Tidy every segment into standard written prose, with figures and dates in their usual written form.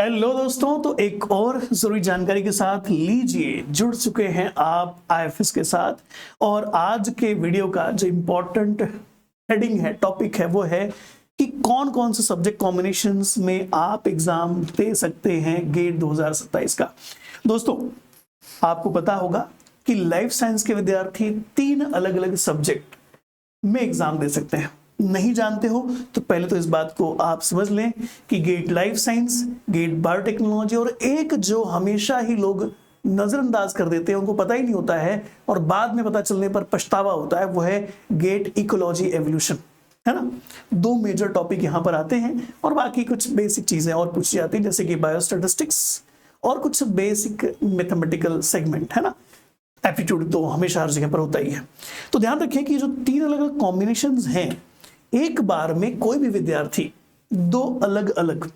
Hello दोस्तों, तो एक और जरूरी जानकारी के साथ लीजिए जुड़ चुके हैं आप आईएफएस के साथ। और आज के वीडियो का जो इम्पोर्टेंट हेडिंग है, टॉपिक है, वो है कि कौन कौन से सब्जेक्ट कॉम्बिनेशंस में आप एग्जाम दे सकते हैं गेट 2027 का। दोस्तों, आपको पता होगा कि लाइफ साइंस के विद्यार्थी 3 अलग अलग सब्जेक्ट में एग्जाम दे सकते हैं। नहीं जानते हो तो पहले तो इस बात को आप समझ लें कि GATE life science, GATE biotechnology और एक जो हमेशा ही लोग नजरअंदाज कर देते हैं, उनको पता ही नहीं होता है और बाद में पता चलने पर पछतावा होता है, वो है गेट इकोलॉजी एवोल्यूशन, है ना। 2 मेजर टॉपिक यहाँ पर आते हैं और बाकी कुछ बेसिक चीजें और पूछी जाती हैं, जैसे कि बायोस्टैटिस्टिक्स और कुछ बेसिक मैथमेटिकल सेगमेंट, है ना। एप्टीट्यूड तो हमेशा हर जगह पर होता ही है। तो ध्यान रखें कि जो 3 अलग अलग कॉम्बिनेशंस हैं, एक बार में कोई भी विद्यार्थी 2 अलग अलग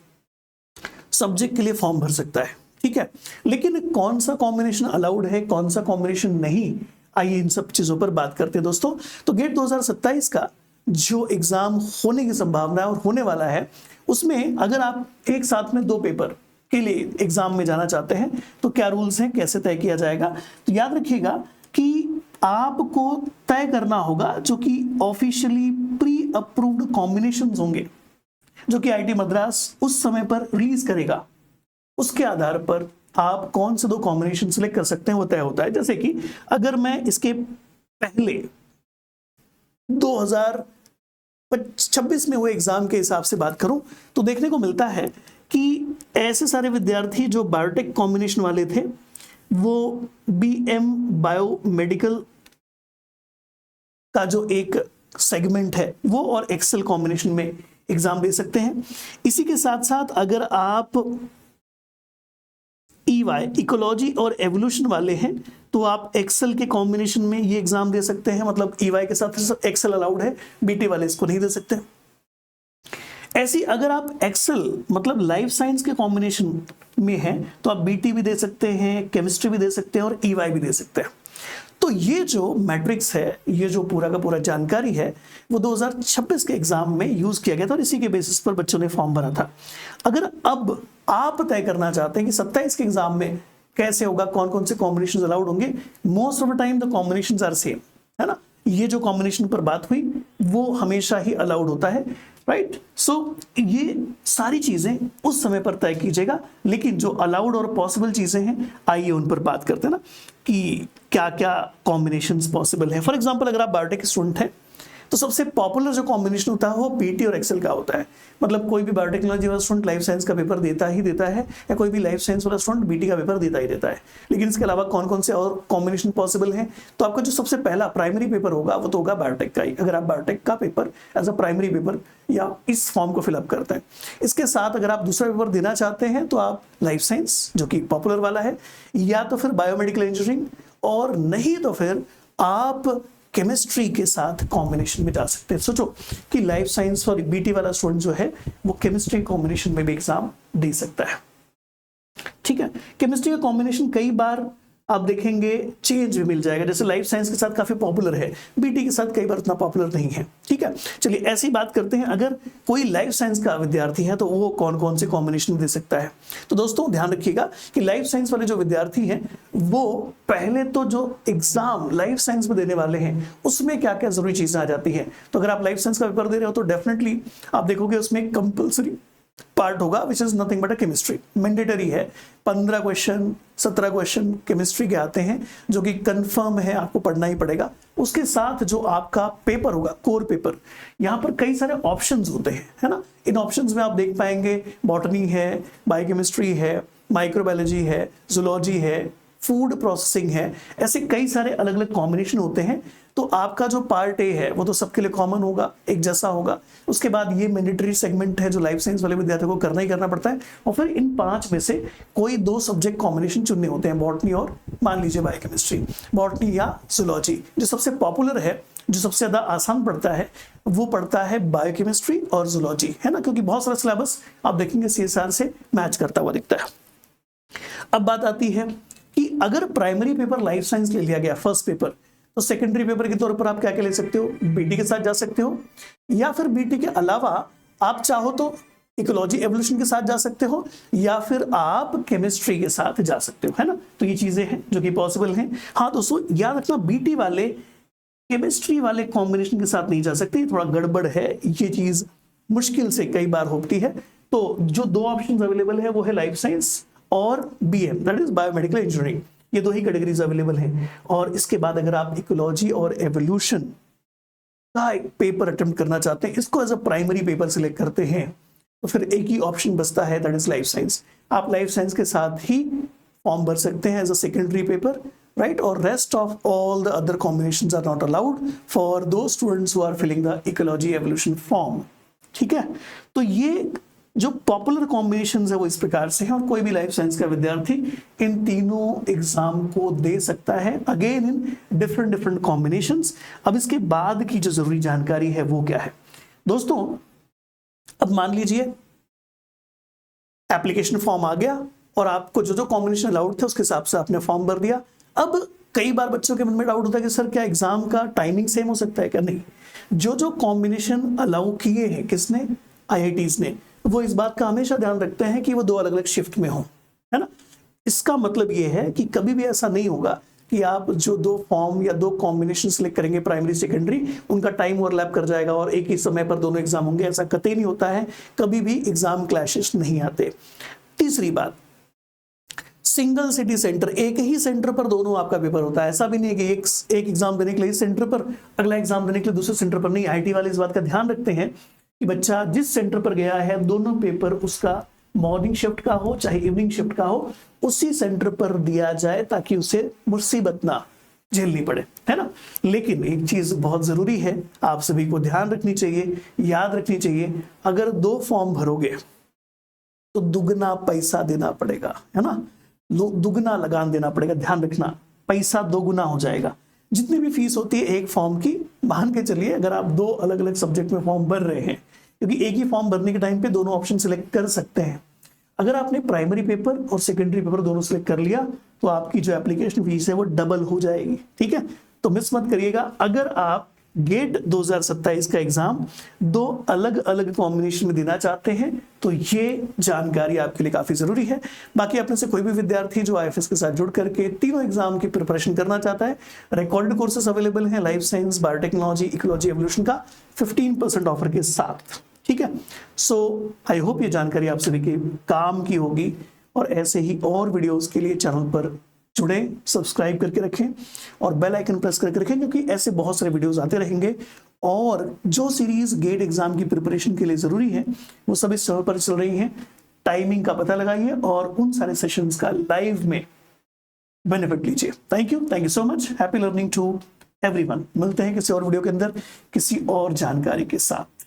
सब्जेक्ट के लिए फॉर्म भर सकता है, ठीक है। लेकिन कौन सा कॉम्बिनेशन अलाउड है, कौन सा कॉम्बिनेशन नहीं, आइए इन सब चीजों पर बात करते हैं दोस्तों। तो गेट 2027 का जो एग्जाम होने की संभावना है और होने वाला है, उसमें अगर आप एक साथ में 2 पेपर के लिए एग्जाम में जाना चाहते हैं तो क्या रूल्स हैं, कैसे तय किया जाएगा। तो याद रखिएगा कि आपको तय करना होगा जो कि ऑफिशियली प्री अप्रूव्ड कॉम्बिनेशंस होंगे, जो कि आईआईटी मद्रास उस समय पर रिलीज करेगा। उसके आधार पर आप कौन से 2 कॉम्बिनेशन सिलेक्ट कर सकते हैं, वो तय होता है। जैसे कि अगर मैं इसके पहले 2026 में हुए एग्जाम के हिसाब से बात करूं तो देखने को मिलता है कि ऐसे सारे विद्यार्थी जो बायोटेक कॉम्बिनेशन वाले थे, वो बीएम बायोमेडिकल का जो एक सेगमेंट है वो और एक्सेल कॉम्बिनेशन में एग्जाम दे सकते हैं। इसी के साथ साथ अगर आप ईवाई इकोलॉजी और एवोल्यूशन वाले हैं तो आप एक्सेल के कॉम्बिनेशन में ये एग्जाम दे सकते हैं। मतलब ईवाई के साथ एक्सेल अलाउड है, बीटी वाले इसको नहीं दे सकते। ऐसी अगर आप एक्सेल मतलब लाइफ साइंस के कॉम्बिनेशन में हैं तो आप बीटी भी दे सकते हैं, केमिस्ट्री भी दे सकते हैं और ईवाई भी दे सकते हैं। तो ये जो मैट्रिक्स है, ये जो पूरा का पूरा जानकारी है, वो 2026 के एग्जाम में यूज किया गया था और इसी के बेसिस पर बच्चों ने फॉर्म भरा था। अगर अब आप तय करना चाहते हैं कि 27 के एग्जाम में कैसे होगा, कौन कौन से कॉम्बिनेशन अलाउड होंगे, most of the time the combinations are same, है ना। ये जो कॉम्बिनेशन पर बात हुई वो हमेशा ही अलाउड होता है, राइट। सो ये सारी चीजें उस समय पर तय कीजिएगा। लेकिन जो अलाउड और पॉसिबल चीजें हैं, आइए उन पर बात करते हैं ना, कि क्या क्या कॉम्बिनेशंस पॉसिबल है। फॉर एग्जांपल, अगर आप बायोटेक स्टूडेंट हैं तो सबसे पॉपुलर जो कॉम्बिनेशन होता है वो बीटी और एक्सेल का होता है। मतलब कोई भी बायोटेक्नोलॉजी वाला स्टूडेंट लाइफ साइंस का पेपर देता ही देता है, या कोई भी लाइफ साइंस वाला स्टूडेंट बीटी का पेपर देता ही देता है। लेकिन इसके अलावा कौन कौन से और कॉम्बिनेशन पॉसिबल हैं, तो आपका जो सबसे पहला प्राइमरी पेपर होगा वो तो होगा बायोटेक का ही। अगर आप बायोटेक का paper as a primary paper या इस फॉर्म को फिलअप करते हैं, इसके साथ अगर आप दूसरा पेपर देना चाहते हैं तो आप लाइफ साइंस, जो कि पॉपुलर वाला है, या तो फिर बायोमेडिकल इंजीनियरिंग, और नहीं तो फिर आप केमिस्ट्री के साथ कॉम्बिनेशन में जा सकते हैं। सोचो कि लाइफ साइंस और बीटी वाला स्टूडेंट जो है वो केमिस्ट्री कॉम्बिनेशन में भी एग्जाम दे सकता है, ठीक है। केमिस्ट्री का कॉम्बिनेशन कई बार आप देखेंगे चेंज भी मिल जाएगा, जैसे लाइफ साइंस के साथ काफी पॉपुलर है, बीटी के साथ कई बार उतना पॉपुलर नहीं है, ठीक है। चलिए ऐसी बात करते हैं, अगर कोई लाइफ साइंस का विद्यार्थी है तो वो कौन कौन से कॉम्बिनेशन दे सकता है। तो दोस्तों ध्यान रखिएगा कि लाइफ साइंस वाले जो विद्यार्थी हैं वो पहले तो जो एग्जाम लाइफ साइंस में देने वाले हैं उसमें क्या क्या जरूरी चीजें आ जाती है। तो अगर आप लाइफ साइंस का पेपर दे रहे हो तो डेफिनेटली आप देखोगे उसमें कंपल्सरी पार्ट होगा which is nothing but a chemistry. Mandatory है, 15 क्वेश्चन 17 क्वेश्चन केमिस्ट्री के आते हैं, जो कि कंफर्म है, आपको पढ़ना ही पड़ेगा। उसके साथ जो आपका पेपर होगा, कोर पेपर, यहाँ पर कई सारे ऑप्शंस होते हैं, है ना। इन ऑप्शंस में आप देख पाएंगे बॉटनी है, बायोकेमिस्ट्री है, माइक्रोबायोलॉजी है, जूलॉजी है, फूड प्रोसेसिंग है, ऐसे कई सारे अलग अलग कॉम्बिनेशन होते हैं। तो आपका जो पार्ट ए है वो तो सबके लिए कॉमन होगा, एक जैसा होगा। उसके बाद ये मैंडेटरी सेगमेंट है जो लाइफ साइंस वाले विद्यार्थियों को करना ही करना पड़ता है, और फिर इन 5 में से कोई 2 सब्जेक्ट कॉम्बिनेशन चुनने होते हैं, बॉटनी और मान लीजिए बायोकेमिस्ट्री। बॉटनी या जूलॉजी, जो सबसे पॉपुलर है, जो सबसे ज्यादा आसान पड़ता है, वो पड़ता है बायोकेमिस्ट्री और जूलॉजी, है ना, क्योंकि बहुत सारा सिलेबस आप देखेंगे सीएसआर से मैच करता हुआ दिखता है। अब बात आती है कि अगर प्राइमरी पेपर लाइफ साइंस ले लिया गया फर्स्ट पेपर, तो सेकेंडरी पेपर के तौर पर आप क्या क्या ले सकते हो, बीटी के साथ जा सकते हो, या फिर बीटी के अलावा आप चाहो तो इकोलॉजी एवोल्यूशन के साथ जा सकते हो या फिर आप केमिस्ट्री के साथ जा सकते हो, है ना। तो ये चीजें हैं जो कि पॉसिबल हैं। हाँ दोस्तों याद रखना, बीटी वाले केमिस्ट्री वाले कॉम्बिनेशन के साथ नहीं जा सकते, थोड़ा गड़बड़ है, ये चीज मुश्किल से कई बार होती है। तो जो दो ऑप्शंस अवेलेबल है वो है लाइफ साइंस और BM, that is biomedical engineering, ये दो ही कैटेगरीज अवेलेबल हैं। और इसके बाद अगर आप इकोलॉजी और एवोल्यूशन का एक पेपर अटेम्प्ट करना चाहते हैं, इसको as a primary paper select करते हैं, तो फिर एक ही ऑप्शन बचता है, दैट इज लाइफ साइंस। आप लाइफ साइंस के साथ ही फॉर्म भर सकते हैं as a secondary paper, right. और rest of all the other combinations are not allowed for those students who are filling the ecology evolution form, ठीक है। तो ये जो पॉपुलर कॉम्बिनेशंस है वो इस प्रकार से हैं, और कोई भी लाइफ साइंस का विद्यार्थी इन तीनों एग्जाम को दे सकता है, अगेन इन डिफरेंट कॉम्बिनेशंस। अब इसके बाद की जो जरूरी जानकारी है वो क्या है दोस्तों, अब मान लीजिए एप्लीकेशन फॉर्म आ गया और आपको जो जो कॉम्बिनेशन अलाउड थे उसके हिसाब से आपने फॉर्म भर दिया। अब कई बार बच्चों के मन में डाउट होता है कि सर क्या एग्जाम का टाइमिंग सेम हो सकता है क्या? नहीं, जो जो कॉम्बिनेशन अलाउ किए हैं किसने, आईआईटीज ने, वो इस बात का हमेशा ध्यान रखते हैं कि वो दो अलग अलग शिफ्ट में हो, है ना। इसका मतलब ये है कि कभी भी ऐसा नहीं होगा कि आप जो दो फॉर्म या दो कॉम्बिनेशन सिलेक्ट करेंगे प्राइमरी सेकेंडरी, उनका टाइम ओवरलैप कर जाएगा और एक ही समय पर दोनों एग्जाम होंगे, ऐसा कतई नहीं होता है, कभी भी एग्जाम क्लैशेस नहीं आते। तीसरी बात, सिंगल सिटी सेंटर, एक ही सेंटर पर दोनों आपका पेपर होता है। ऐसा भी नहीं है कि एक एग्जाम देने के लिए इस सेंटर पर, अगला एग्जाम देने के लिए दूसरे सेंटर पर, नहीं। आईटी वाले इस बात का ध्यान रखते हैं कि बच्चा जिस सेंटर पर गया है दोनों पेपर उसका मॉर्निंग शिफ्ट का हो चाहे इवनिंग शिफ्ट का हो, उसी सेंटर पर दिया जाए ताकि उसे मुसीबत ना झेलनी पड़े, है ना। लेकिन एक चीज बहुत जरूरी है, आप सभी को ध्यान रखनी चाहिए, याद रखनी चाहिए, अगर दो फॉर्म भरोगे तो दुगना पैसा देना पड़ेगा, है ना, दुगना लगान देना पड़ेगा। ध्यान रखना, पैसा दोगुना हो जाएगा। जितनी भी फीस होती है एक फॉर्म की, मान के चलिए अगर आप दो अलग अलग सब्जेक्ट में फॉर्म भर रहे हैं, क्योंकि एक ही फॉर्म भरने के टाइम पे दोनों ऑप्शन सिलेक्ट कर सकते हैं। अगर आपने प्राइमरी पेपर और सेकेंडरी पेपर दोनों सिलेक्ट कर लिया तो आपकी जो एप्लीकेशन फीस है वो डबल हो जाएगी, ठीक है। तो मिस मत करिएगा। अगर आप गेट 2027 का एग्जाम दो अलग अलग कॉम्बिनेशन में देना चाहते हैं तो ये जानकारी आपके लिए काफी जरूरी है। बाकी अपने से कोई भी विद्यार्थी जो आईएफएस के साथ जुड़ करके तीनों एग्जाम की प्रिपरेशन करना चाहता है, रिकॉर्डेड कोर्सेस अवेलेबल हैं life science, biotechnology, ecology, evolution का 15% ऑफर के साथ, ठीक है। सो आई होप ये जानकारी आप सभी के काम की होगी, और ऐसे ही और वीडियोस के लिए चैनल पर जुड़ें, सब्सक्राइब करके रखें और बेल आइकन प्रेस करके रखें, क्योंकि ऐसे बहुत सारे वीडियोस आते रहेंगे। और जो सीरीज गेट एग्जाम की प्रिपरेशन के लिए जरूरी है वो सभी चैनल पर चल रही हैं। टाइमिंग का पता लगाइए और उन सारे सेशंस का लाइव में बेनिफिट लीजिए। Thank you so much, happy learning to everyone. मिलते हैं किसी और वीडियो के अंदर किसी और जानकारी के साथ।